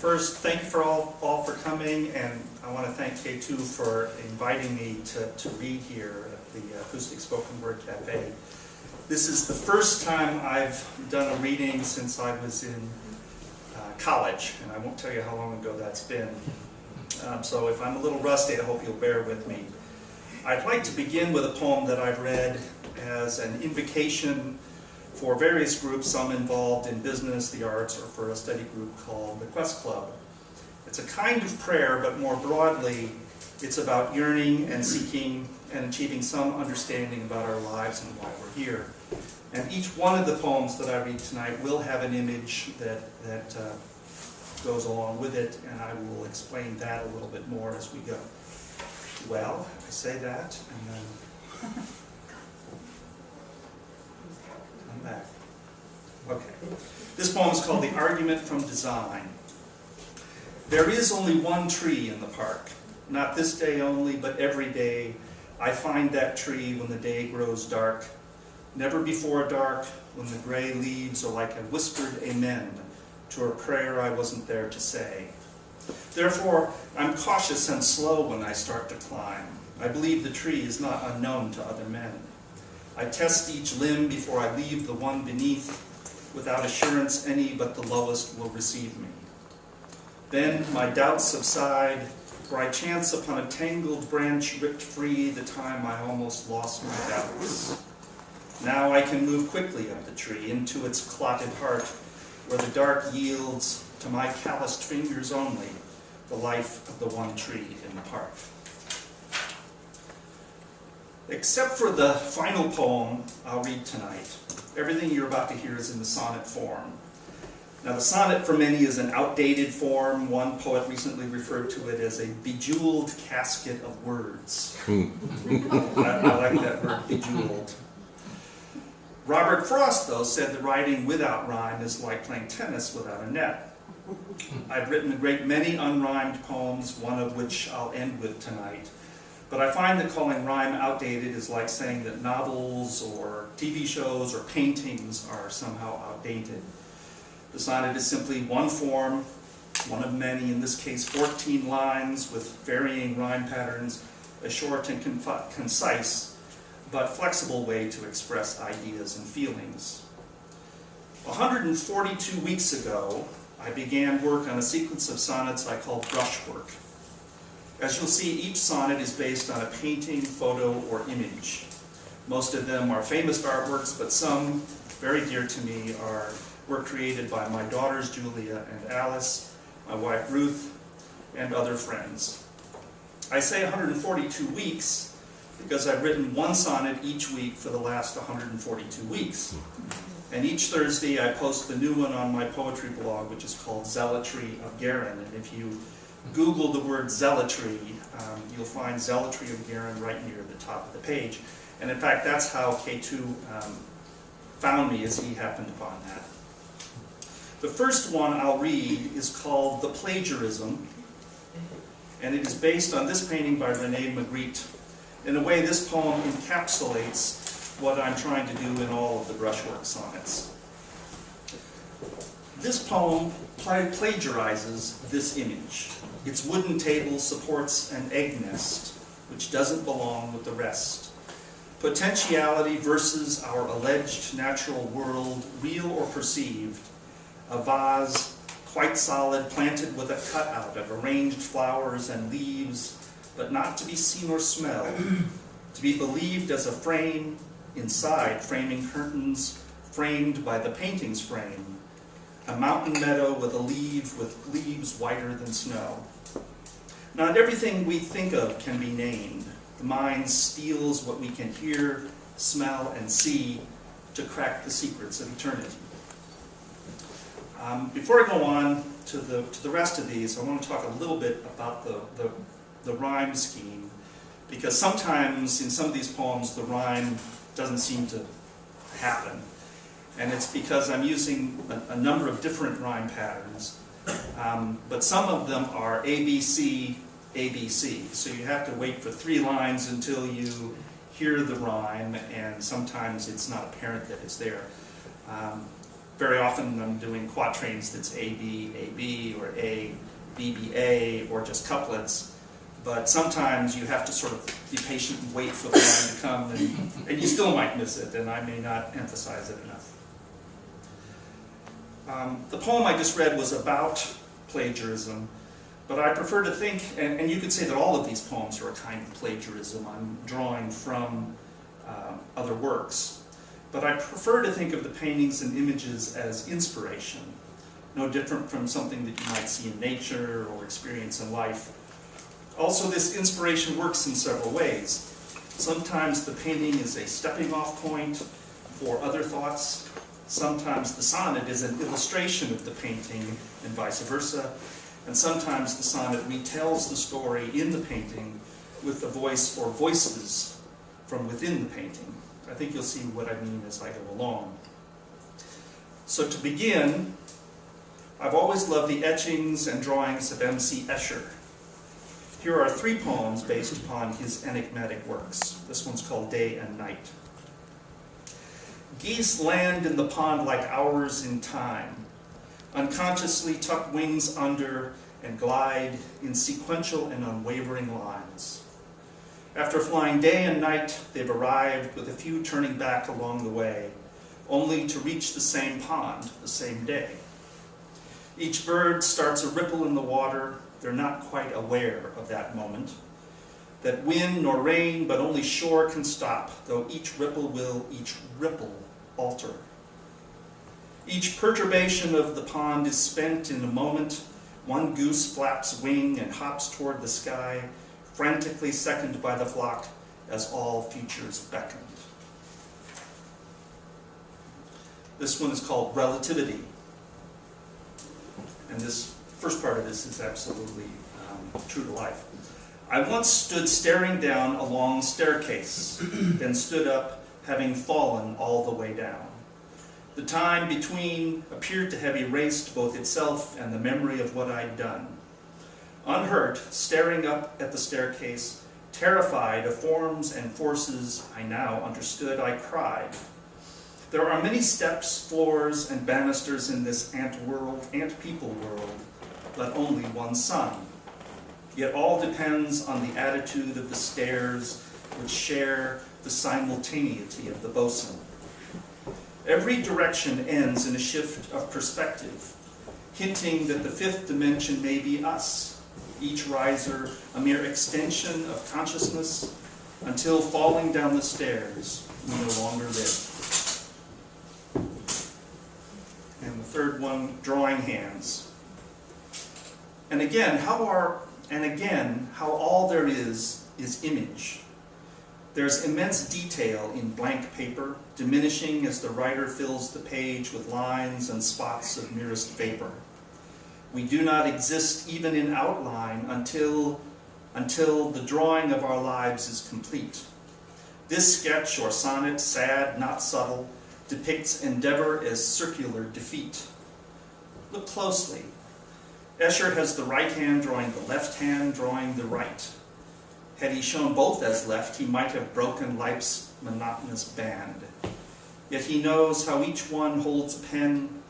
First, thank you for all for coming, and I want to thank K2 for inviting me to read here at the Acoustic Spoken Word Cafe. This is the first time I've done a reading since I was in college, and I won't tell you how long ago that's been. So if I'm a little rusty, I hope you'll bear with me. I'd like to begin with a poem that I've read as an invocation for various groups, some involved in business, the arts, or for a study group called the Quest Club. It's a kind of prayer, but more broadly, it's about yearning and seeking and achieving some understanding about our lives and why we're here. And each one of the poems that I read tonight will have an image that goes along with it, and I will explain that a little bit more as we go. Well, I say that, and then come back. Okay. This poem is called The Argument from Design. There is only one tree in the park. Not this day only, but every day. I find that tree when the day grows dark. Never before dark, when the gray leaves are like a whispered amen to a prayer I wasn't there to say. Therefore, I'm cautious and slow when I start to climb. I believe the tree is not unknown to other men. I test each limb before I leave the one beneath, without assurance any but the lowest will receive me. Then my doubts subside, for I chance upon a tangled branch ripped free the time I almost lost my doubts. Now I can move quickly up the tree into its clotted heart, where the dark yields to my calloused fingers only the life of the one tree in the park. Except for the final poem I'll read tonight, everything you're about to hear is in the sonnet form. Now the sonnet for many is an outdated form. One poet recently referred to it as a bejeweled casket of words. I like that word, bejeweled. Robert Frost, though, said that writing without rhyme is like playing tennis without a net. I've written a great many unrhymed poems, one of which I'll end with tonight. But I find that calling rhyme outdated is like saying that novels or TV shows or paintings are somehow outdated. The sonnet is simply one form, one of many, in this case 14 lines with varying rhyme patterns, a short and concise but flexible way to express ideas and feelings. 142 weeks ago, I began work on a sequence of sonnets I call brushwork. As you'll see, each sonnet is based on a painting, photo, or image. Most of them are famous artworks, but some, very dear to me, were created by my daughters Julia and Alice, my wife Ruth, and other friends. I say 142 weeks because I've written one sonnet each week for the last 142 weeks. And each Thursday I post the new one on my poetry blog, which is called Zealotry of Guerin. And if you Google the word zealotry, you'll find Zealotry of Guerin right near the top of the page. And in fact, that's how K2 found me, as he happened upon that. The first one I'll read is called The Plagiarism, and it is based on this painting by René Magritte. In a way, this poem encapsulates what I'm trying to do in all of the brushwork sonnets. This poem plagiarizes this image. Its wooden table supports an egg nest, which doesn't belong with the rest. Potentiality versus our alleged natural world, real or perceived. A vase, quite solid, planted with a cutout of arranged flowers and leaves, but not to be seen or smelled, to be believed as a frame, inside framing curtains, framed by the painting's frame. A mountain meadow with leaves whiter than snow. Not everything we think of can be named. The mind steals what we can hear, smell, and see to crack the secrets of eternity. Before I go on to the rest of these, I want to talk a little bit about the rhyme scheme, because sometimes in some of these poems the rhyme doesn't seem to happen. And it's because I'm using a number of different rhyme patterns, but some of them are ABC, ABC. So you have to wait for 3 lines until you hear the rhyme, and sometimes it's not apparent that it's there. very often I'm doing quatrains that's A, B, or A, B, A, or just couplets. But sometimes you have to sort of be patient and wait for the line to come, and you still might miss it, and I may not emphasize it enough. The poem I just read was about plagiarism, but I prefer to think, and you could say that all of these poems are a kind of plagiarism. I'm drawing from other works. But I prefer to think of the paintings and images as inspiration, no different from something that you might see in nature or experience in life. Also, this inspiration works in several ways. Sometimes the painting is a stepping off point for other thoughts. Sometimes the sonnet is an illustration of the painting and vice versa. And sometimes the sonnet retells the story in the painting with the voice or voices from within the painting. I think you'll see what I mean as I go along. So to begin, I've always loved the etchings and drawings of M.C. Escher. Here are 3 poems based upon his enigmatic works. This one's called Day and Night. Geese land in the pond like hours in time, unconsciously tuck wings under and glide in sequential and unwavering lines. After flying day and night, they've arrived with a few turning back along the way, only to reach the same pond the same day. Each bird starts a ripple in the water. They're not quite aware of that moment, that wind nor rain, but only shore can stop, though each ripple alter. Each perturbation of the pond is spent in a moment. One goose flaps wing and hops toward the sky, frantically seconded by the flock as all futures beckoned. This one is called Relativity. And this first part of this is absolutely true to life. I once stood staring down a long staircase, then stood up, having fallen all the way down. The time between appeared to have erased both itself and the memory of what I'd done. Unhurt, staring up at the staircase, terrified of forms and forces I now understood, I cried. There are many steps, floors, and banisters in this ant-people world, but only one sun. Yet all depends on the attitude of the stairs which share the simultaneity of the bosun. Every direction ends in a shift of perspective, hinting that the 5th dimension may be us, each riser a mere extension of consciousness, until falling down the stairs we no longer live. And the third one, Drawing Hands. And again, how all there is image. There's immense detail in blank paper, diminishing as the writer fills the page with lines and spots of merest vapor. We do not exist even in outline until the drawing of our lives is complete. This sketch or sonnet, sad, not subtle, depicts endeavor as circular defeat. Look closely. Escher has the right hand drawing the left hand, drawing the right. Had he shown both as left, he might have broken life's monotonous band. Yet he knows how each one holds a pen,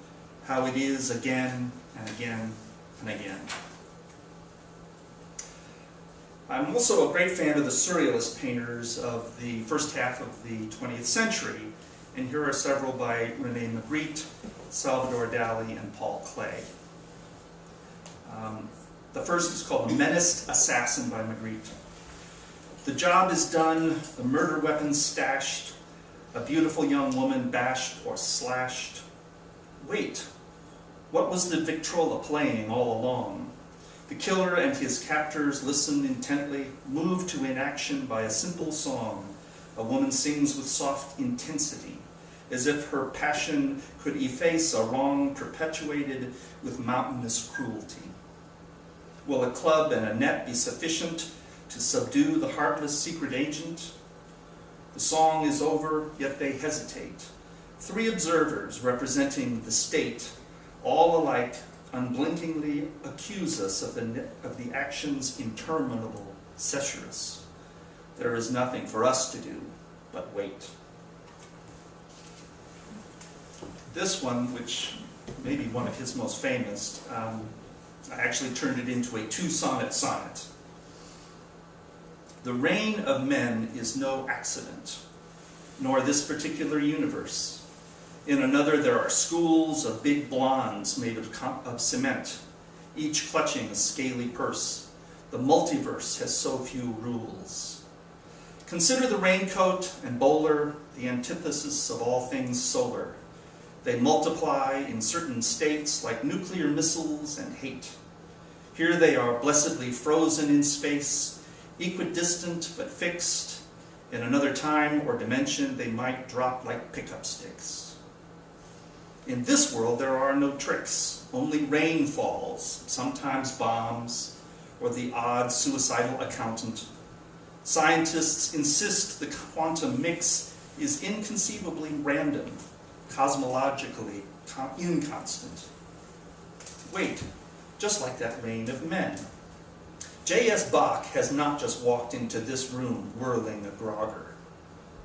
how it is again and again and again. I'm also a great fan of the surrealist painters of the first half of the 20th century, and here are several by René Magritte, Salvador Dali, and Paul Klee. The first is called The Menaced Assassin by Magritte. The job is done, the murder weapon stashed, a beautiful young woman bashed or slashed. Wait, what was the Victrola playing all along? The killer and his captors listened intently, moved to inaction by a simple song. A woman sings with soft intensity, as if her passion could efface a wrong perpetuated with mountainous cruelty. Will a club and a net be sufficient to subdue the heartless secret agent? The song is over, yet they hesitate. 3 observers representing the state, all alike, unblinkingly accuse us of the action's interminable cessurus. There is nothing for us to do but wait. This one, which may be one of his most famous, I actually turned it into a two-sonnet sonnet. The reign of men is no accident, nor this particular universe. In another there are schools of big blondes made of cement, each clutching a scaly purse. The multiverse has so few rules. Consider the raincoat and bowler, the antithesis of all things solar. They multiply in certain states like nuclear missiles and hate. Here they are blessedly frozen in space, equidistant but fixed. In another time or dimension, they might drop like pickup sticks. In this world, there are no tricks, only rain falls, sometimes bombs, or the odd suicidal accountant. Scientists insist the quantum mix is inconceivably random, cosmologically inconstant. Wait, just like that reign of men. J.S. Bach has not just walked into this room whirling a grogger.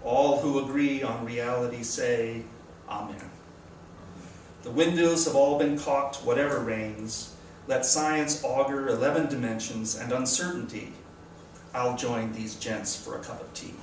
All who agree on reality say, Amen. The windows have all been caulked, whatever reigns. Let science augur 11 dimensions and uncertainty. I'll join these gents for a cup of tea.